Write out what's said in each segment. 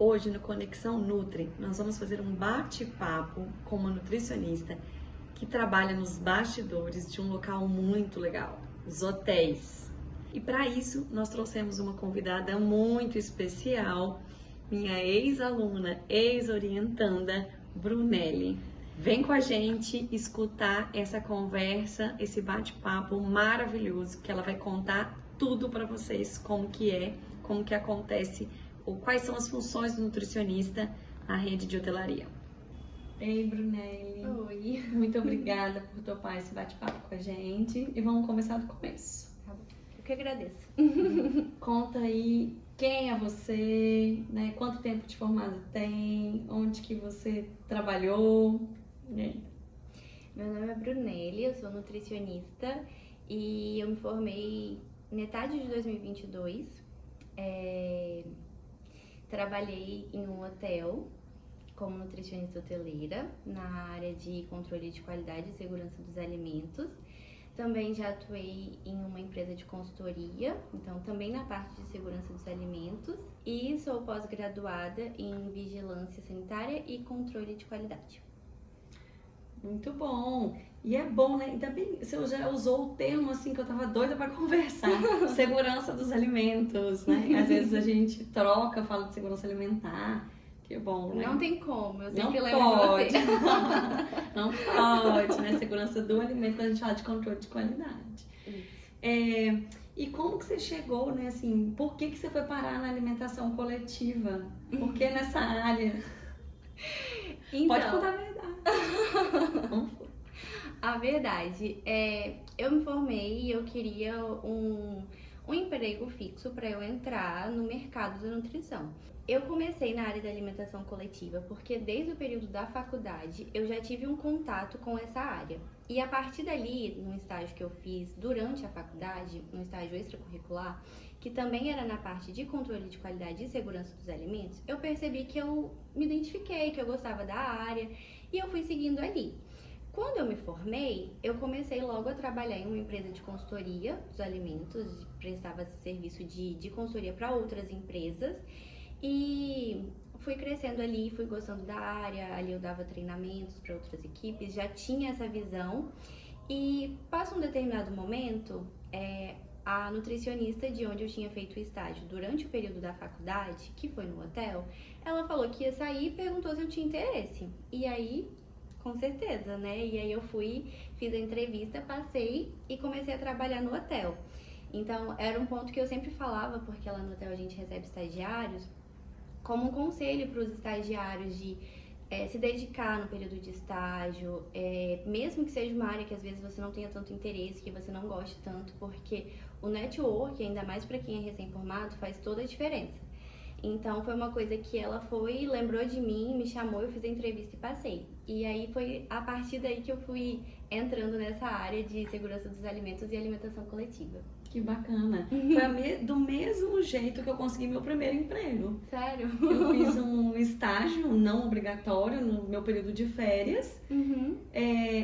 Hoje no Conexão Nutri, nós vamos fazer um bate-papo com uma nutricionista que trabalha nos bastidores de um local muito legal, os hotéis. E para isso, nós trouxemos uma convidada muito especial, minha ex-aluna, ex-orientanda, Brunelli. Vem com a gente escutar essa conversa, esse bate-papo maravilhoso, que ela vai contar tudo para vocês, como que acontece, ou quais são as funções do nutricionista na rede de hotelaria. Ei, Brunelli. Oi. Muito obrigada por topar esse bate-papo com a gente. E vamos começar do começo. Tá bom. Eu que agradeço. Conta aí quem é você, né? Quanto tempo de formado tem, onde que você trabalhou, né? Meu nome é Brunelli, eu sou nutricionista e eu me formei metade de 2022. Trabalhei em um hotel como nutricionista hoteleira na área de controle de qualidade e segurança dos alimentos. Também já atuei em uma empresa de consultoria, então também na parte de segurança dos alimentos, e sou pós-graduada em vigilância sanitária e controle de qualidade. Muito bom. E é bom, né? Ainda bem, você já usou o termo assim que eu tava doida para conversar, segurança dos alimentos, né? Às vezes a gente troca, fala de segurança alimentar. Que bom, né? Não tem como, eu Não sempre lembro de pode. você. Não pode, né? Segurança do alimento, quando a gente fala de controle de qualidade. E como que você chegou, né? Assim, por que você foi parar na alimentação coletiva? Por que nessa área? Então, Pode contar a verdade. Como foi? a verdade eu me formei e eu queria um emprego fixo para eu entrar no mercado da nutrição. Eu comecei na área da alimentação coletiva porque desde o período da faculdade eu já tive um contato com essa área. E a partir dali, num estágio que eu fiz durante a faculdade, um estágio extracurricular, que também era na parte de controle de qualidade e segurança dos alimentos, eu percebi que eu me identifiquei, que eu gostava da área e eu fui seguindo ali. Quando eu me formei, eu comecei logo a trabalhar em uma empresa de consultoria dos alimentos, prestava serviço de consultoria para outras empresas e fui crescendo ali, fui gostando da área, ali eu dava treinamentos para outras equipes, já tinha essa visão e passa um determinado momento, a nutricionista de onde eu tinha feito o estágio durante o período da faculdade, que foi no hotel, ela falou que ia sair e perguntou se eu tinha interesse. E aí, com certeza, né? E aí eu fui, fiz a entrevista, passei e comecei a trabalhar no hotel. Então, era um ponto que eu sempre falava, porque lá no hotel a gente recebe estagiários, como um conselho para os estagiários de se dedicar no período de estágio, mesmo que seja uma área que às vezes você não tenha tanto interesse, que você não goste tanto, porque o network, ainda mais para quem é recém-formado, faz toda a diferença. Então foi uma coisa que ela foi, lembrou de mim, me chamou, eu fiz a entrevista e passei. E aí foi a partir daí que eu fui entrando nessa área de segurança dos alimentos e alimentação coletiva. Que bacana. Foi do mesmo jeito que eu consegui meu primeiro emprego. Sério? Eu fiz um estágio não obrigatório no meu período de férias,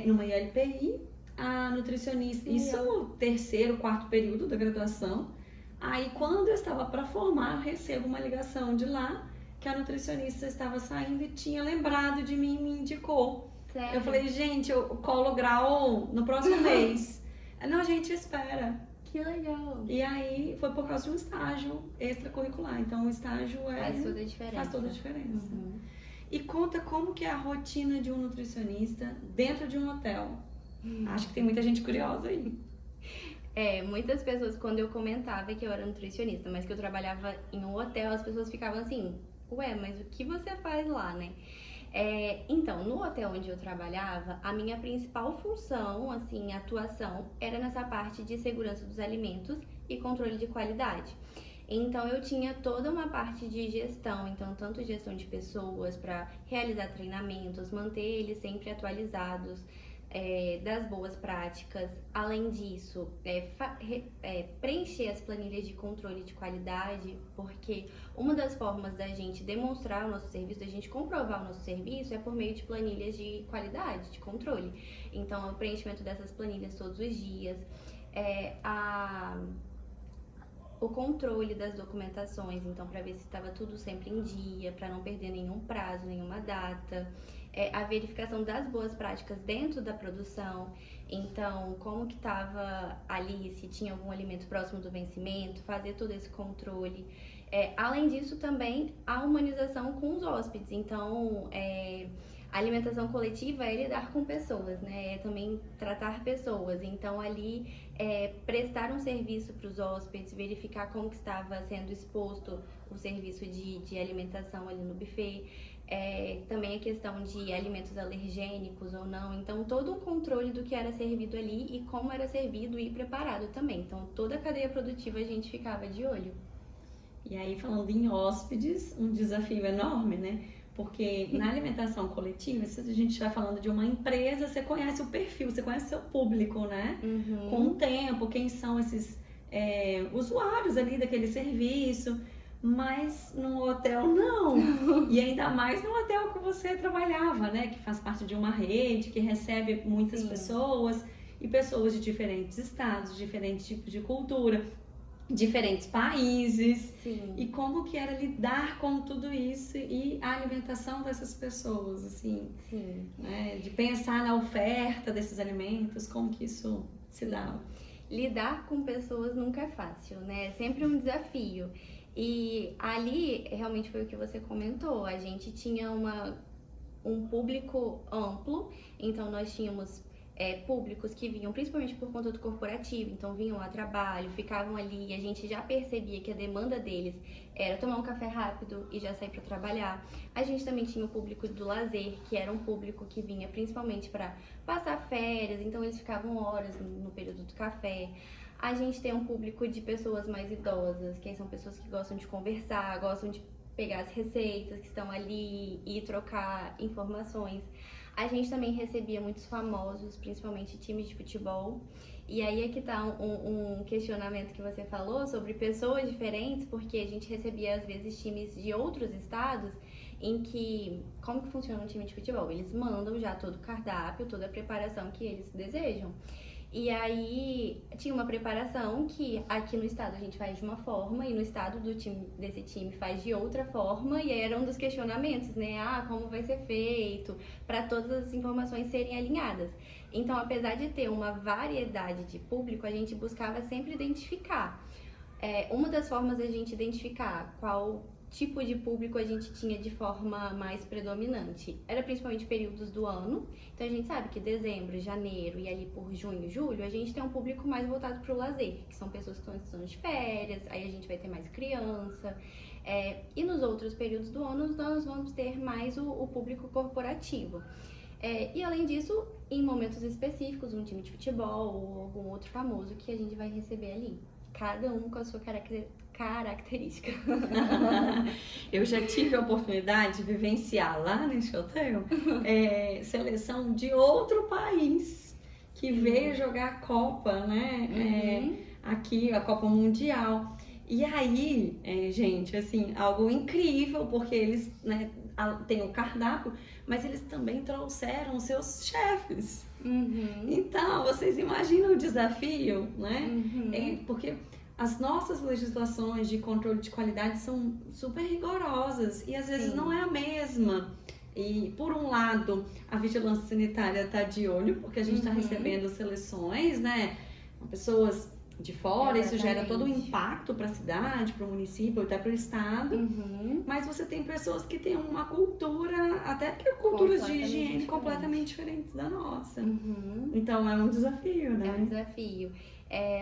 numa ILPI, a nutricionista, isso no terceiro, quarto período da graduação. Aí quando eu estava para formar, eu recebo uma ligação de lá, que a nutricionista estava saindo e tinha lembrado de mim e me indicou. Sério? Eu falei, gente, eu colo grau no próximo mês. Não, a gente espera. Que legal! E aí foi por causa de um estágio extracurricular. Então o estágio faz toda a diferença. Faz toda a diferença. E conta como que é a rotina de um nutricionista dentro de um hotel. Acho que tem muita gente curiosa aí. Muitas pessoas, quando eu comentava que eu era nutricionista, mas que eu trabalhava em um hotel, as pessoas ficavam assim, ué, mas o que você faz lá, né? Então, no hotel onde eu trabalhava, a minha principal função, assim, atuação, era nessa parte de segurança dos alimentos e controle de qualidade. Então, eu tinha toda uma parte de gestão, então, tanto gestão de pessoas para realizar treinamentos, manter eles sempre atualizados, das boas práticas. Além disso, preencher as planilhas de controle de qualidade, porque uma das formas da gente demonstrar o nosso serviço, da gente comprovar o nosso serviço, é por meio de planilhas de qualidade, de controle. Então, o preenchimento dessas planilhas todos os dias, o controle das documentações, então para ver se estava tudo sempre em dia, para não perder nenhum prazo, nenhuma data, a verificação das boas práticas dentro da produção, então como que estava ali, se tinha algum alimento próximo do vencimento, fazer todo esse controle. Além disso, também a humanização com os hóspedes, então a alimentação coletiva é lidar com pessoas, né? É também tratar pessoas. Então, ali, prestar um serviço para os hóspedes, verificar como que estava sendo exposto o serviço de alimentação ali no buffet. Também a questão de alimentos alergênicos ou não. Então, todo um controle do que era servido ali e como era servido e preparado também. Então, toda a cadeia produtiva a gente ficava de olho. E aí, falando em hóspedes, um desafio enorme, né? Porque na alimentação coletiva, se a gente estiver falando de uma empresa, você conhece o perfil, você conhece o seu público, né? Uhum. Com o tempo, quem são esses usuários ali daquele serviço. Mas no hotel, não. E ainda mais no hotel que você trabalhava, né? Que faz parte de uma rede, que recebe muitas pessoas. E pessoas de diferentes estados, diferentes tipos de cultura, diferentes países. Sim. E como que era lidar com tudo isso e a alimentação dessas pessoas, assim, Sim. né? De pensar na oferta desses alimentos, como que isso se dá? Lidar com pessoas nunca é fácil, né? É sempre um desafio. E ali, realmente foi o que você comentou, a gente tinha um público amplo, então nós tínhamos públicos que vinham principalmente por conta do corporativo, então vinham a trabalho, ficavam ali e a gente já percebia que a demanda deles era tomar um café rápido e já sair para trabalhar. A gente também tinha o público do lazer, que era um público que vinha principalmente para passar férias, então eles ficavam horas no período do café. A gente tem um público de pessoas mais idosas, que são pessoas que gostam de conversar, gostam de pegar as receitas que estão ali e trocar informações. A gente também recebia muitos famosos, principalmente times de futebol. E aí é que tá um questionamento que você falou sobre pessoas diferentes, porque a gente recebia às vezes times de outros estados em que, como que funciona um time de futebol? Eles mandam já todo o cardápio, toda a preparação que eles desejam. E aí tinha uma preparação que aqui no estado a gente faz de uma forma e no estado desse time faz de outra forma, e aí era um dos questionamentos, né? Como vai ser feito, para todas as informações serem alinhadas. Então, apesar de ter uma variedade de público, a gente buscava sempre identificar. Uma das formas da gente identificar qual tipo de público a gente tinha de forma mais predominante era principalmente períodos do ano. Então a gente sabe que dezembro, janeiro e ali por junho, julho, a gente tem um público mais voltado para o lazer, que são pessoas que estão em situação de férias, aí a gente vai ter mais criança. E nos outros períodos do ano nós vamos ter mais o público corporativo. E além disso, em momentos específicos, um time de futebol ou algum outro famoso que a gente vai receber ali. Cada um com a sua característica. Eu já tive a oportunidade de vivenciar lá nesse hotel seleção de outro país que veio jogar a Copa, né? Aqui, a Copa Mundial. E aí, gente, assim, algo incrível, porque eles, né, têm o cardápio, mas eles também trouxeram seus chefes. Então, vocês imaginam o desafio, né? Porque as nossas legislações de controle de qualidade são super rigorosas e às vezes não é a mesma. E, por um lado, a vigilância sanitária está de olho, porque a gente está recebendo seleções, né? Pessoas de fora, isso gera todo um impacto para a cidade, para o município, até para o estado. Mas você tem pessoas que têm uma cultura, até que culturas de higiene completamente diferentes da nossa. Então é um desafio, né? É um desafio.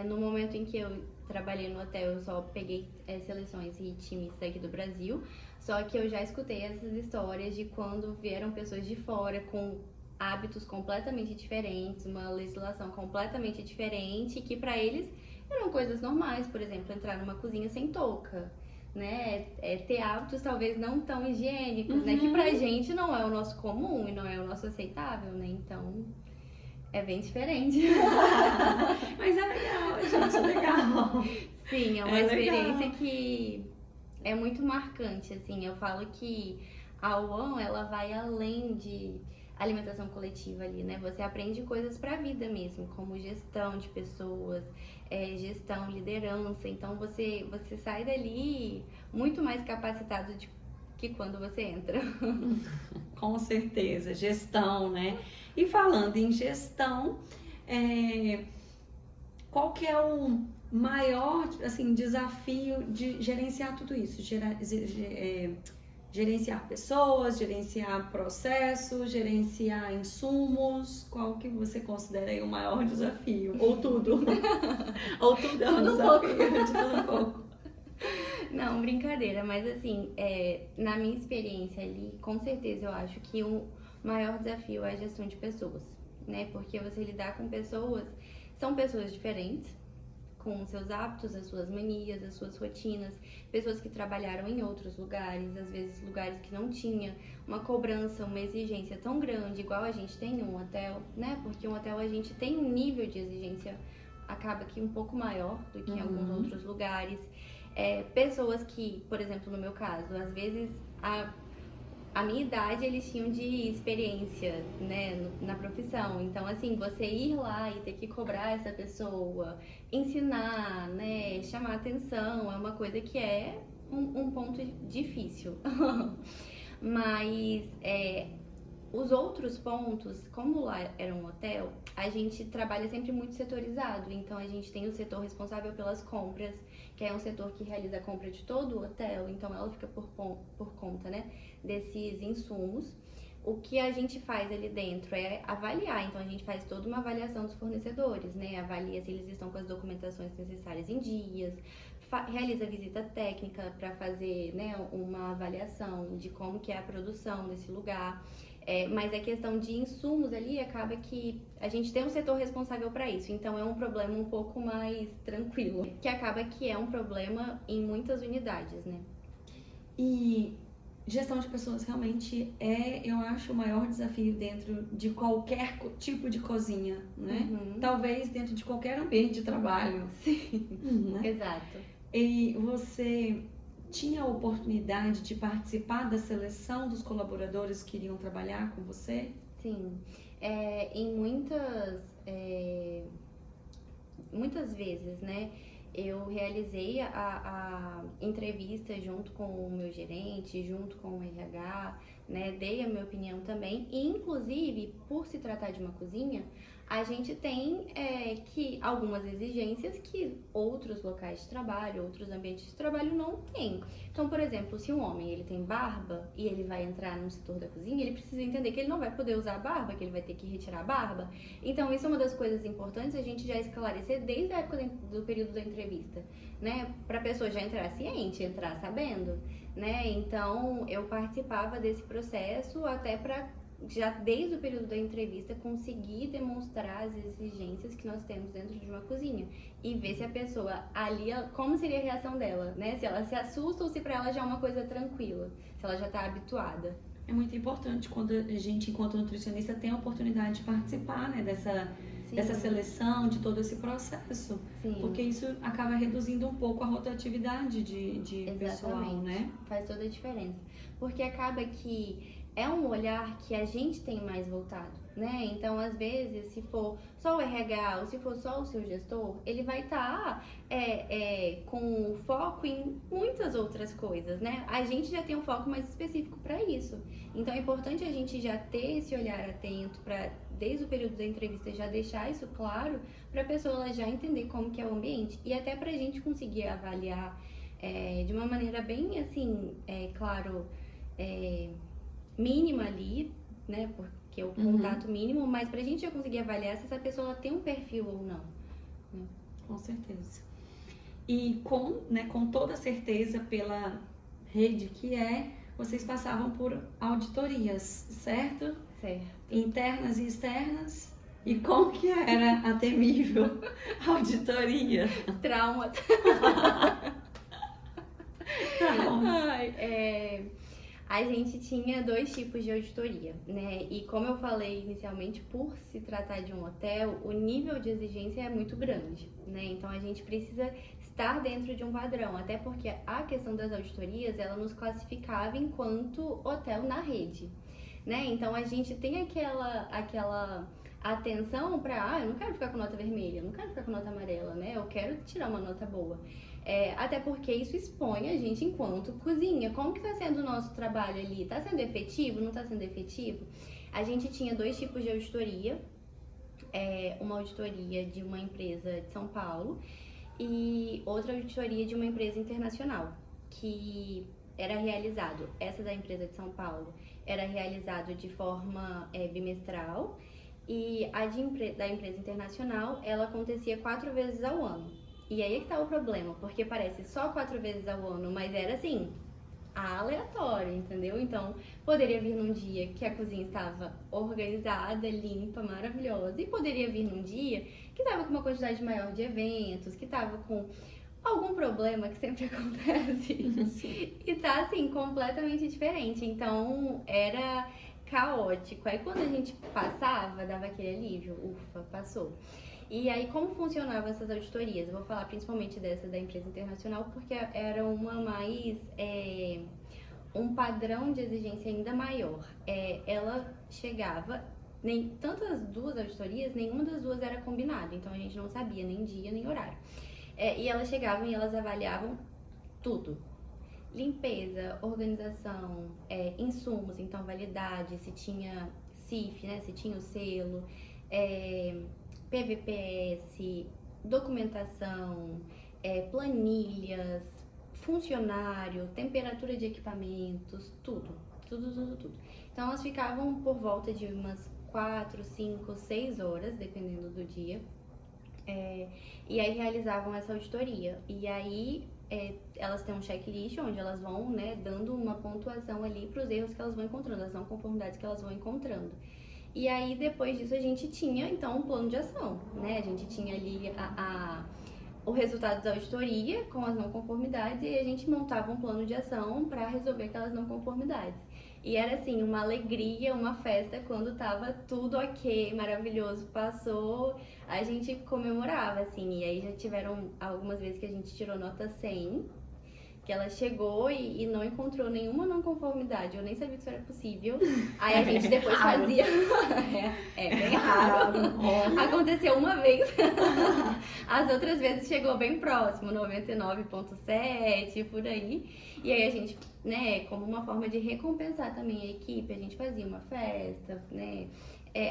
No momento em que eu trabalhei no hotel, eu só peguei seleções e times daqui do Brasil, só que eu já escutei essas histórias de quando vieram pessoas de fora com hábitos completamente diferentes, uma legislação completamente diferente, que para eles eram coisas normais, por exemplo, entrar numa cozinha sem touca, né? Ter hábitos talvez não tão higiênicos, né? Que pra gente não é o nosso comum e não é o nosso aceitável, né? Então, é bem diferente. Mas é legal, gente, é legal. Sim, é uma experiência que é muito marcante, assim. Eu falo que a UAM, ela vai além de alimentação coletiva ali, né? Você aprende coisas para a vida mesmo, como gestão de pessoas, gestão, liderança. Então você sai dali muito mais capacitado que quando você entra. Com certeza, gestão, né? E falando em gestão, qual que é o maior, assim, desafio de gerenciar tudo isso? Gerenciar pessoas, gerenciar processos, gerenciar insumos, qual que você considera aí o maior desafio? Ou tudo? Ou tudo é um desafio, de tudo um pouco. Não, brincadeira, mas assim, na minha experiência ali, com certeza eu acho que o maior desafio é a gestão de pessoas, né? Porque você lidar com pessoas, são pessoas diferentes, com os seus hábitos, as suas manias, as suas rotinas, pessoas que trabalharam em outros lugares, às vezes lugares que não tinha uma cobrança, uma exigência tão grande, igual a gente tem em um hotel, né? Porque um hotel a gente tem um nível de exigência, acaba que um pouco maior do que em alguns outros lugares. Pessoas que, por exemplo, no meu caso, às vezes a minha idade eles tinham de experiência, né, na profissão. Então, assim, você ir lá e ter que cobrar essa pessoa, ensinar, né, chamar atenção, é uma coisa que é um ponto difícil. Mas os outros pontos, como lá era um hotel, a gente trabalha sempre muito setorizado. Então, a gente tem o setor responsável pelas compras, que é um setor que realiza a compra de todo o hotel, então ela fica por conta, né, desses insumos. O que a gente faz ali dentro é avaliar, então a gente faz toda uma avaliação dos fornecedores, né, avalia se eles estão com as documentações necessárias em dias, realiza visita técnica para fazer, né, uma avaliação de como que é a produção desse lugar. Mas a questão de insumos ali acaba que a gente tem um setor responsável para isso, então é um problema um pouco mais tranquilo, que acaba que é um problema em muitas unidades, né? E gestão de pessoas realmente eu acho, o maior desafio dentro de qualquer tipo de cozinha, né? Talvez dentro de qualquer ambiente de trabalho. Sim, né? Exato. E você tinha a oportunidade de participar da seleção dos colaboradores que iriam trabalhar com você? Sim, em muitas vezes, né, eu realizei a entrevista junto com o meu gerente, junto com o RH, né, dei a minha opinião também, e inclusive, por se tratar de uma cozinha, a gente tem algumas exigências que outros locais de trabalho, outros ambientes de trabalho não têm. Então, por exemplo, se um homem ele tem barba e ele vai entrar no setor da cozinha, ele precisa entender que ele não vai poder usar a barba, que ele vai ter que retirar a barba. Então, isso é uma das coisas importantes a gente já esclarecer desde a época do período da entrevista, né? Para a pessoa já entrar ciente, entrar sabendo, né? Então, eu participava desse processo até para já desde o período da entrevista conseguir demonstrar as exigências que nós temos dentro de uma cozinha e ver se a pessoa ali, como seria a reação dela, né? Se ela se assusta ou se para ela já é uma coisa tranquila, se ela já está habituada. É muito importante quando a gente, enquanto nutricionista, tem a oportunidade de participar, né, dessa seleção, de todo esse processo. Sim. Porque isso acaba reduzindo um pouco a rotatividade de pessoal, né? Faz toda a diferença. Porque acaba que é um olhar que a gente tem mais voltado, né? Então, às vezes, se for só o RH ou se for só o seu gestor, ele vai estar com foco em muitas outras coisas, né? A gente já tem um foco mais específico para isso. Então, é importante a gente já ter esse olhar atento para, desde o período da entrevista, já deixar isso claro para a pessoa ela já entender como que é o ambiente e até para a gente conseguir avaliar de uma maneira bem, assim, claro, mínima ali, né, porque é o contato mínimo, mas pra gente já conseguir avaliar se essa pessoa ela tem um perfil ou não. Né? Com certeza. E com toda certeza, pela rede que vocês passavam por auditorias, certo? Certo. Internas e externas. E como que era a temível auditoria? Trauma. A gente tinha 2 tipos de auditoria, né? E como eu falei inicialmente, por se tratar de um hotel, o nível de exigência é muito grande, né? Então a gente precisa estar dentro de um padrão, até porque a questão das auditorias, ela nos classificava enquanto hotel na rede. né? Então a gente tem aquela atenção para, eu não quero ficar com nota vermelha, eu não quero ficar com nota amarela, né? Eu quero tirar uma nota boa. Até porque isso expõe a gente enquanto cozinha. Como que está sendo o nosso trabalho ali? Está sendo efetivo? Não está sendo efetivo? A gente tinha 2 tipos de auditoria. Uma auditoria de uma empresa de São Paulo e outra auditoria de uma empresa internacional, que era realizado, essa da empresa de São Paulo, era realizado de forma bimestral, e a da empresa internacional, ela acontecia 4 vezes ao ano. E aí é que tá o problema, porque parece só 4 vezes ao ano, mas era assim, aleatório, entendeu? Então, poderia vir num dia que a cozinha estava organizada, limpa, maravilhosa, e poderia vir num dia que estava com uma quantidade maior de eventos, que estava com algum problema que sempre acontece. Sim. E tá, assim, completamente diferente. Então, era caótico. Aí, quando a gente passava, dava aquele alívio. Ufa, passou. E aí, como funcionavam essas auditorias? Eu vou falar principalmente dessa da empresa internacional, porque era uma mais... um padrão de exigência ainda maior. Ela chegava... tanto as 2 auditorias, nenhuma das 2 era combinada. Então, a gente não sabia nem dia, nem horário. E elas chegavam e elas avaliavam tudo. Limpeza, organização, insumos, então validade, se tinha CIF, né, se tinha o selo, PVPS, documentação, planilhas, funcionário, temperatura de equipamentos, tudo. Então elas ficavam por volta de umas 4, 5, 6 horas, dependendo do dia. E aí realizavam essa auditoria. E aí elas têm um checklist onde elas vão, né, dando uma pontuação ali para os erros que elas vão encontrando, as não conformidades que elas vão encontrando. E aí depois disso a gente tinha então um plano de ação, né? A gente tinha ali o resultado da auditoria com as não conformidades e a gente montava um plano de ação para resolver aquelas não conformidades. E era assim, uma alegria, uma festa quando tava tudo ok, maravilhoso, passou, a gente comemorava, assim. E aí já tiveram algumas vezes que a gente tirou nota 100, que ela chegou e não encontrou nenhuma não conformidade, eu nem sabia que isso era possível. Aí a gente depois fazia... bem raro. Aconteceu uma vez. As outras vezes chegou bem próximo, 99,7, por aí. E aí a gente, né, como uma forma de recompensar também a equipe, a gente fazia uma festa, né?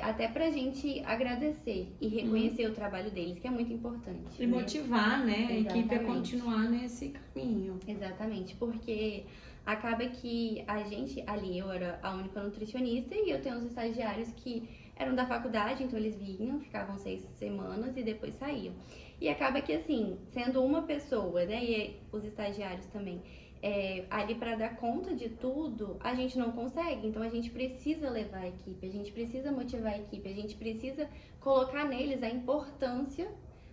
Até pra gente agradecer e reconhecer o trabalho deles, que é muito importante. E motivar, né, a equipe a continuar nesse caminho. Exatamente, porque acaba que a gente, ali eu era a única nutricionista e eu tenho uns estagiários que eram da faculdade, então eles vinham, ficavam 6 semanas e depois saíam. E acaba que assim, sendo uma pessoa, né, e os estagiários também, ali para dar conta de tudo, a gente não consegue. Então a gente precisa levar a equipe, a gente precisa motivar a equipe, a gente precisa colocar neles a importância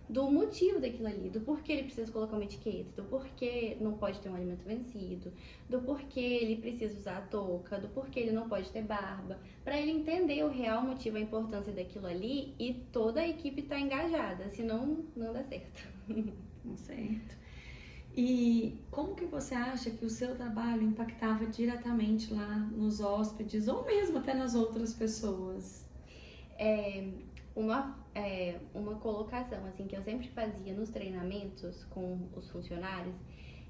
do motivo daquilo ali, do porquê ele precisa colocar uma etiqueta, do porquê não pode ter um alimento vencido, do porquê ele precisa usar a touca, do porquê ele não pode ter barba, para ele entender o real motivo, a importância daquilo ali e toda a equipe tá engajada, senão não dá certo. Certo. E como que você acha que o seu trabalho impactava diretamente lá nos hóspedes ou mesmo até nas outras pessoas? Uma colocação assim que eu sempre fazia nos treinamentos com os funcionários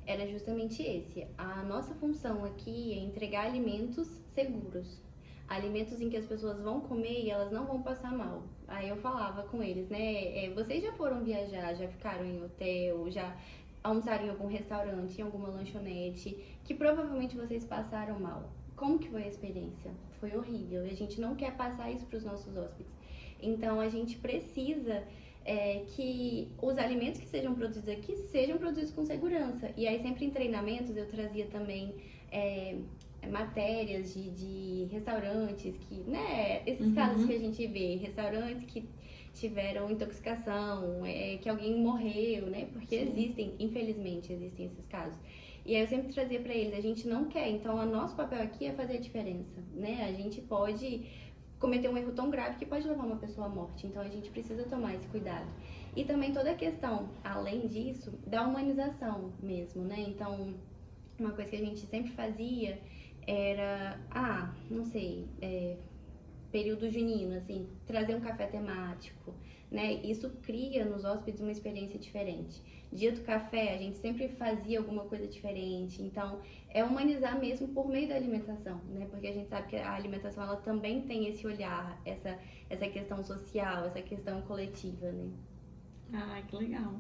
era justamente esse. A nossa função aqui é entregar alimentos seguros. Alimentos em que as pessoas vão comer e elas não vão passar mal. Aí eu falava com eles, né? Vocês já foram viajar, já ficaram em hotel, já almoçaram em algum restaurante, em alguma lanchonete, que provavelmente vocês passaram mal. Como que foi a experiência? Foi horrível. E a gente não quer passar isso para os nossos hóspedes. Então a gente precisa que os alimentos que sejam produzidos aqui sejam produzidos com segurança. E aí sempre em treinamentos eu trazia também matérias de restaurantes que, né, esses casos que a gente vê, restaurantes que tiveram intoxicação, que alguém morreu, né, porque existem, infelizmente, existem esses casos. E aí eu sempre trazia para eles, a gente não quer, então o nosso papel aqui é fazer a diferença, né, a gente pode cometer um erro tão grave que pode levar uma pessoa à morte, então a gente precisa tomar esse cuidado. E também toda a questão, além disso, da humanização mesmo, né, então uma coisa que a gente sempre fazia era, não sei, período junino, assim, trazer um café temático, né? Isso cria nos hóspedes uma experiência diferente. Dia do café, a gente sempre fazia alguma coisa diferente, então é humanizar mesmo por meio da alimentação, né? Porque a gente sabe que a alimentação, ela também tem esse olhar, essa questão social, essa questão coletiva, né? Ai, que legal.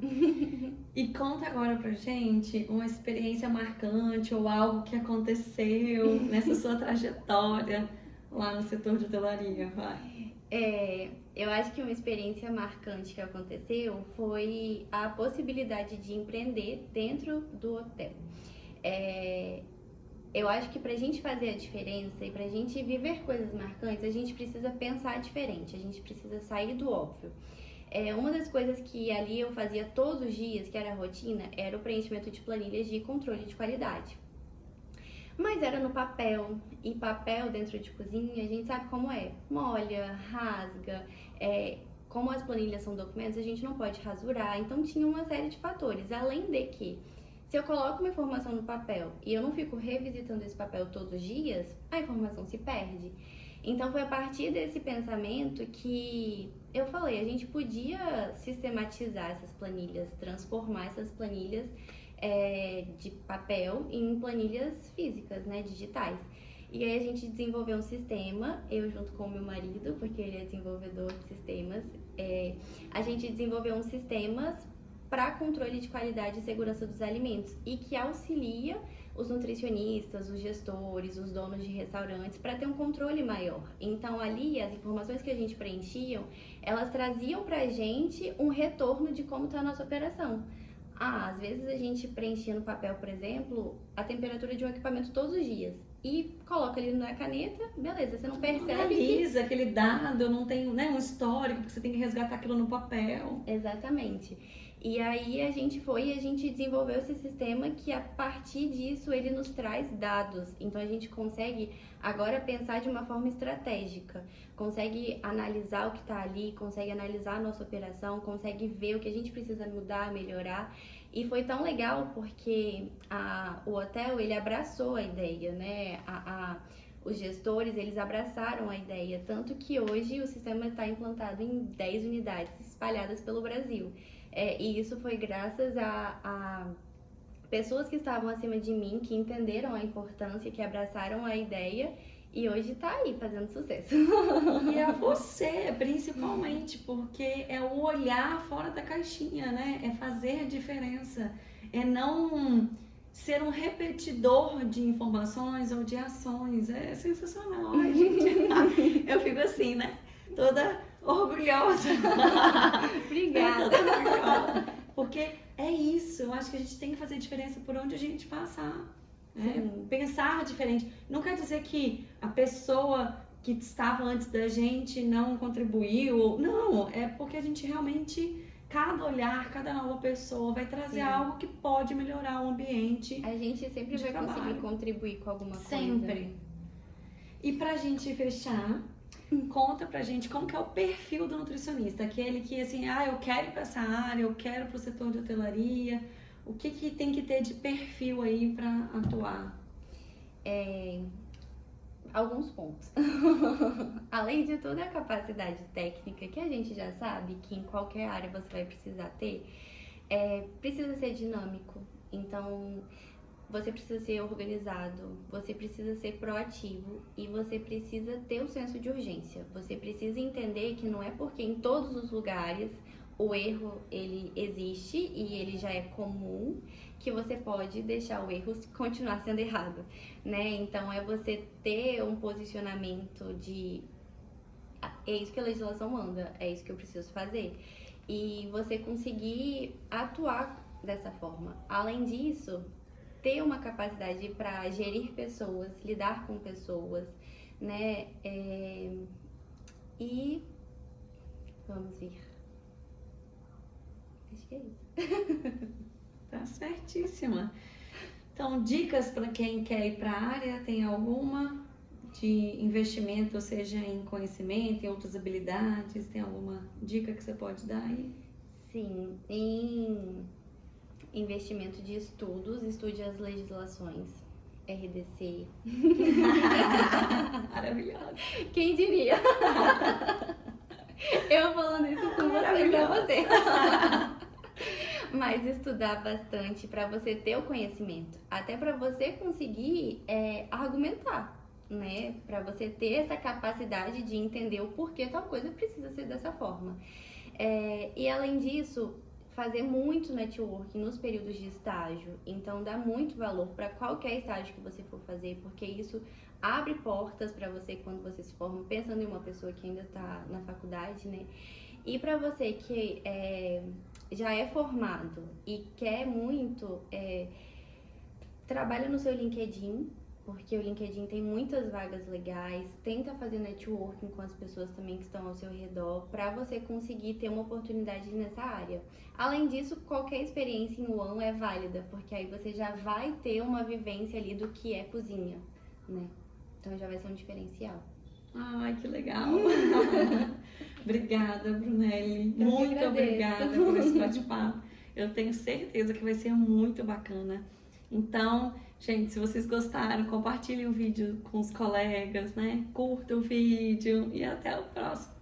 E conta agora pra gente uma experiência marcante ou algo que aconteceu nessa sua trajetória lá no setor de hotelaria, vai. Eu acho que uma experiência marcante que aconteceu foi a possibilidade de empreender dentro do hotel. Eu acho que pra gente fazer a diferença e pra gente viver coisas marcantes, a gente precisa pensar diferente, a gente precisa sair do óbvio. Uma das coisas que ali eu fazia todos os dias, que era a rotina, era o preenchimento de planilhas de controle de qualidade. Mas era no papel, e papel dentro de cozinha, a gente sabe como é. Molha, rasga, como as planilhas são documentos, a gente não pode rasurar, então tinha uma série de fatores. Além de que, se eu coloco uma informação no papel e eu não fico revisitando esse papel todos os dias, a informação se perde. Então foi a partir desse pensamento que eu falei, a gente podia sistematizar essas planilhas, transformar essas planilhas de papel em planilhas físicas, né, digitais. E aí a gente desenvolveu um sistema, eu junto com o meu marido, porque ele é desenvolvedor de sistemas, a gente desenvolveu um sistemas para controle de qualidade e segurança dos alimentos e que auxilia os nutricionistas, os gestores, os donos de restaurantes para ter um controle maior. Então ali as informações que a gente preenchia, elas traziam para a gente um retorno de como está a nossa operação. Às vezes a gente preenchia no papel, por exemplo, a temperatura de um equipamento todos os dias. E coloca ali na caneta, beleza, você não percebe. Analisa aquele dado, não tem, né, um histórico, porque você tem que resgatar aquilo no papel. Exatamente. E aí a gente desenvolveu esse sistema que a partir disso ele nos traz dados. Então a gente consegue agora pensar de uma forma estratégica, consegue analisar o que está ali, consegue analisar a nossa operação, consegue ver o que a gente precisa mudar, melhorar. E foi tão legal porque o hotel ele abraçou a ideia, né? Os gestores eles abraçaram a ideia, tanto que hoje o sistema está implantado em 10 unidades espalhadas pelo Brasil. E isso foi graças a pessoas que estavam acima de mim, que entenderam a importância, que abraçaram a ideia e hoje tá aí fazendo sucesso. E é você, principalmente, porque é o olhar fora da caixinha, né? É fazer a diferença, é não ser um repetidor de informações ou de ações. É sensacional. Ai, gente, eu fico assim, né? Toda orgulhosa. Obrigada. Toda orgulhosa. Porque é isso, eu acho que a gente tem que fazer diferença por onde a gente passar. Né? Pensar diferente. Não quer dizer que a pessoa que estava antes da gente não contribuiu. Não, é porque a gente realmente, cada olhar, cada nova pessoa vai trazer algo que pode melhorar o ambiente. A gente sempre vai conseguir contribuir com alguma coisa. Sempre. E pra gente fechar, conta pra gente como que é o perfil do nutricionista. Aquele que assim, eu quero ir pra essa área, eu quero pro setor de hotelaria. O que tem que ter de perfil aí pra atuar? Alguns pontos. Além de toda a capacidade técnica que a gente já sabe que em qualquer área você vai precisar ter, precisa ser dinâmico. Então, você precisa ser organizado, você precisa ser proativo e você precisa ter o senso de urgência. Você precisa entender que não é porque em todos os lugares o erro ele existe e ele já é comum que você pode deixar o erro continuar sendo errado, né? Então é você ter um posicionamento de é isso que a legislação manda, é isso que eu preciso fazer e você conseguir atuar dessa forma. Além disso, ter uma capacidade para gerir pessoas, lidar com pessoas, né? E vamos ver. Acho que é isso. Tá certíssima. Então, dicas para quem quer ir para a área, tem alguma de investimento, ou seja, em conhecimento, em outras habilidades? Tem alguma dica que você pode dar aí? Sim, em investimento de estudos, estude as legislações. RDC. Maravilhosa. Quem diria? Eu falando isso com você pra você. Mas estudar bastante para você ter o conhecimento, até para você conseguir argumentar, né? Para você ter essa capacidade de entender o porquê tal coisa precisa ser dessa forma. E além disso, fazer muito networking nos períodos de estágio. Então, dá muito valor para qualquer estágio que você for fazer, porque isso abre portas para você quando você se forma, pensando em uma pessoa que ainda está na faculdade, né? E para você que já é formado e quer muito, trabalha no seu LinkedIn, porque o LinkedIn tem muitas vagas legais, tenta fazer networking com as pessoas também que estão ao seu redor, para você conseguir ter uma oportunidade nessa área. Além disso, qualquer experiência em UAM é válida, porque aí você já vai ter uma vivência ali do que é cozinha, né? Então já vai ser um diferencial. Ai, que legal! Obrigada, Brunelli. Eu Muito que agradeço. obrigada por esse bate-papo. Eu tenho certeza que vai ser muito bacana. Então, gente, se vocês gostaram, compartilhem o vídeo com os colegas, né? Curta o vídeo e até o próximo.